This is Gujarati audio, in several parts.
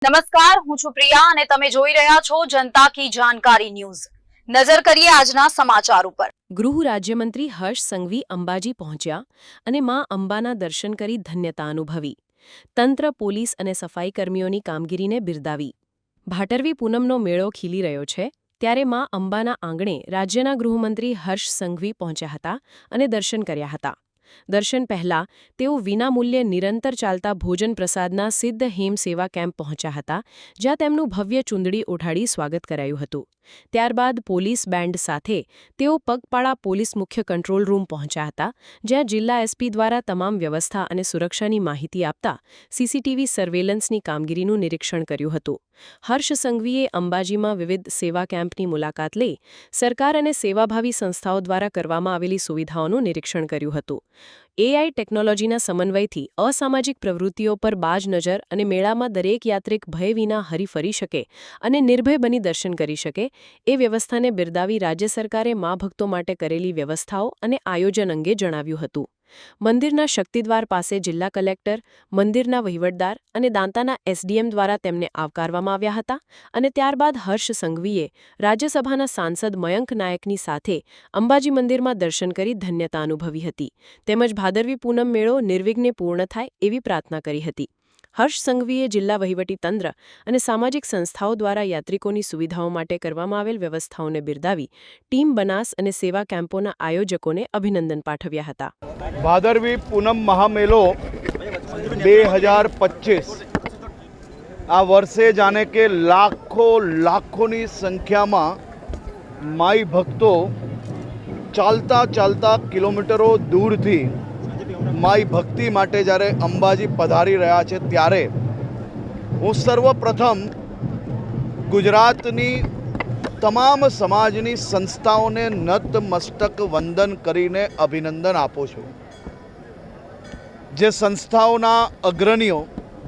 નમસ્કાર, હું છું પ્રિયા અને તમે જોઈ રહ્યા છો જનતા કી જાણકારી ન્યૂઝ। નજર કરીએ આજના સમાચાર ઉપર। ગૃહ રાજ્યમંત્રી હર્ષ સંઘવી અંબાજી પહોંચ્યા અને માં અંબાના દર્શન કરી ધન્યતા અનુભવી। તંત્ર, પોલીસ અને સફાઈ કર્મીઓની કામગીરીને બિરદાવી। ભાટરવી પૂનમનો મેળો ખીલી રહ્યો છે ત્યારે માં અંબાના આંગણે રાજ્યના ગૃહમંત્રી હર્ષ સંઘવી પહોંચ્યા હતા અને દર્શન કર્યા હતા। દર્શન પહેલા તેઓ વિનામૂલ્યે નિરંતર ચાલતા ભોજન પ્રસાદના સિદ્ધ હેમ સેવા કેમ્પ પહોંચ્યા હતા, જ્યાં તેમનું ભવ્ય ચૂંદડી ઓઢાડી સ્વાગત કરાયું હતું। ત્યારબાદ પોલીસ બેન્ડ સાથે તેઓ પગપાળા પોલીસ મુખ્ય કંટ્રોલ રૂમ પહોંચ્યા હતા, જ્યાં જિલ્લા એસપી દ્વારા તમામ વ્યવસ્થા અને સુરક્ષાની માહિતી આપતા સીસીટીવી સર્વેલન્સની કામગીરીનું નિરીક્ષણ કર્યું હતું। હર્ષ સંઘવીએ અંબાજીમાં વિવિધ સેવા કેમ્પની મુલાકાત લઈ સરકાર અને સેવાભાવી સંસ્થાઓ દ્વારા કરવામાં આવેલી સુવિધાઓનું નિરીક્ષણ કર્યું હતું। એઆઈ ટેકનોલોજીના સમન્વયથી અસામાજિક પ્રવૃત્તિઓ પર બાજ નજર અને મેળામાં દરેક યાત્રિક ભય વિના હરીફરી શકે અને નિર્ભય બની દર્શન કરી શકે એ વ્યવસ્થાને બિરદાવી રાજ્ય સરકારે મા ભક્તો માટે કરેલી વ્યવસ્થાઓ અને આયોજન અંગે જણાવ્યું હતું। મંદિરના શક્તિદ્વાર પાસે જિલ્લા કલેક્ટર, મંદિરના વહીવટદાર અને દાંતાના એસડીએમ દ્વારા તેમને આવકારવામાં આવ્યા હતા અને ત્યારબાદ હર્ષ સંઘવીએ રાજ્યસભાના સાંસદ મયંક નાયકની સાથે અંબાજી મંદિરમાં દર્શન કરી ધન્યતા અનુભવી હતી તેમજ ભાદરવી પૂનમ મેળો નિર્વિઘ્ને પૂર્ણ થાય એવી પ્રાર્થના કરી હતી। હર્ષ સંઘવીએ જિલ્લા વહીવટીતંત્ર અને સામાજિક સંસ્થાઓ દ્વારા યાત્રિકોની સુવિધાઓ માટે કરવામાં આવેલ વ્યવસ્થાઓને બિરદાવી ટીમ બનાસ અને સેવા કેમ્પોના આયોજકોને અભિનંદન પાઠવ્યા હતા। ભાદરવી પૂનમ મહામેલો 2025 આ વર્ષે જાણે કે લાખોની સંખ્યામાં માઈ ભક્તો ચાલતા કિલોમીટરો દૂરથી માઈ ભક્તિ માટે જ્યારે અંબાજી પધારી રહ્યા છે ત્યારે હું સર્વપ્રથમ ગુજરાતની તમામ સમાજની સંસ્થાઓને નતમસ્તક વંદન કરીને અભિનંદન આપું છું। જે સંસ્થાઓના અગ્રણીઓ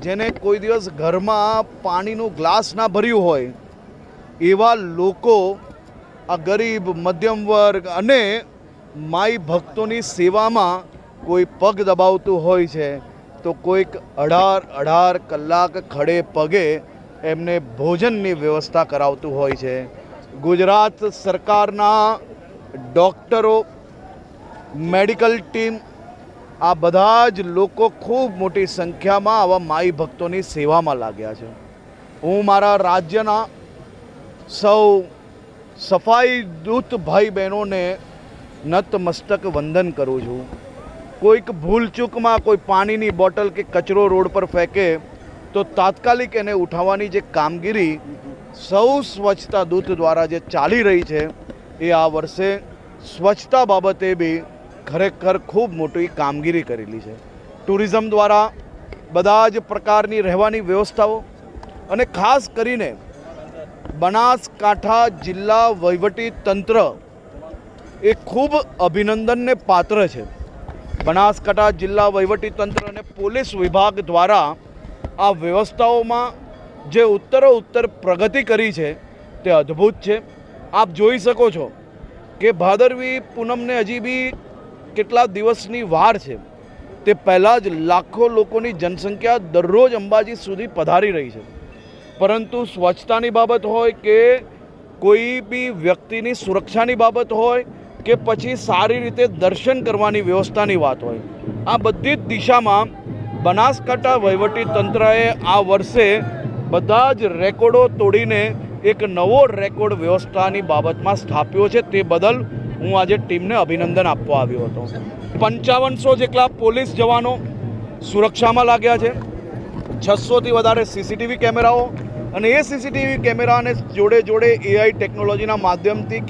જેને કોઈ દિવસ ઘરમાં પાણીનું ગ્લાસ ના ભર્યું હોય એવા લોકો આ ગરીબ, મધ્યમ વર્ગ અને માઈ ભક્તોની સેવામાં કોઈ પગ દબાવતું હોય છે તો કોઈક 18 કલાક ખડે પગે એમને ભોજનની વ્યવસ્થા કરાવતું હોય છે। ગુજરાત સરકારના ડૉક્ટરો, મેડિકલ ટીમ આ બધા જ લોકો ખૂબ મોટી સંખ્યામાં આવા માઈ ભક્તોની સેવામાં લાગ્યા છે। હું મારા રાજ્યના સૌ સફાઈ દૂત ભાઈ બહેનોને નતમસ્તક વંદન કરું છું। કોઈક ભૂલચૂકમાં કોઈ પાણીની બોટલ કે કચરો રોડ પર ફેંકે તો તાત્કાલિક એને ઉઠાવવાની જે કામગીરી સૌ સ્વચ્છતા દૂત દ્વારા જે ચાલી રહી છે એ આ વર્ષે સ્વચ્છતા બાબતે બી ખરેખર ખૂબ મોટી કામગીરી કરેલી છે। ટુરિઝમ દ્વારા બધા જ પ્રકારની રહેવાની વ્યવસ્થાઓ અને ખાસ કરીને બનાસકાંઠા જિલ્લા વહીવટી તંત્ર એ ખૂબ અભિનંદનને પાત્ર છે। બનાસકાંઠા જિલ્લા વહીવટી તંત્ર અને પોલીસ વિભાગ દ્વારા આ વ્યવસ્થાઓમાં જે ઉત્તરોત્તર પ્રગતિ કરી છે તે અદ્ભુત છે। આપ જોઈ શકો છો કે ભાદરવી પૂનમને હજી બી કેટલા દિવસની વાર છે તે પહેલાં જ લાખો લોકોની જનસંખ્યા દરરોજ અંબાજી સુધી પધારી રહી છે, પરંતુ સ્વચ્છતાની બાબત હોય કે કોઈ બી વ્યક્તિની સુરક્ષાની બાબત હોય કે પછી સારી રીતે દર્શન કરવાની વ્યવસ્થાની વાત હોય, આ બધી જ દિશામાં બનાસકાંઠા વહીવટી તંત્રએ આ વર્ષે બધા જ રેકોર્ડો તોડીને એક નવો રેકોર્ડ વ્યવસ્થાની બાબતમાં સ્થાપ્યો છે। તે બદલ હું આજે ટીમને અભિનંદન આપવા આવ્યો હતો। 5500 જેટલા પોલીસ જવાનો સુરક્ષામાં લાગ્યા છે, 600થી વધારે સીસીટીવી કેમેરાઓ અને એ સીસીટીવી કેમેરાને જોડે એઆઈ ટેકનોલોજીના માધ્યમથી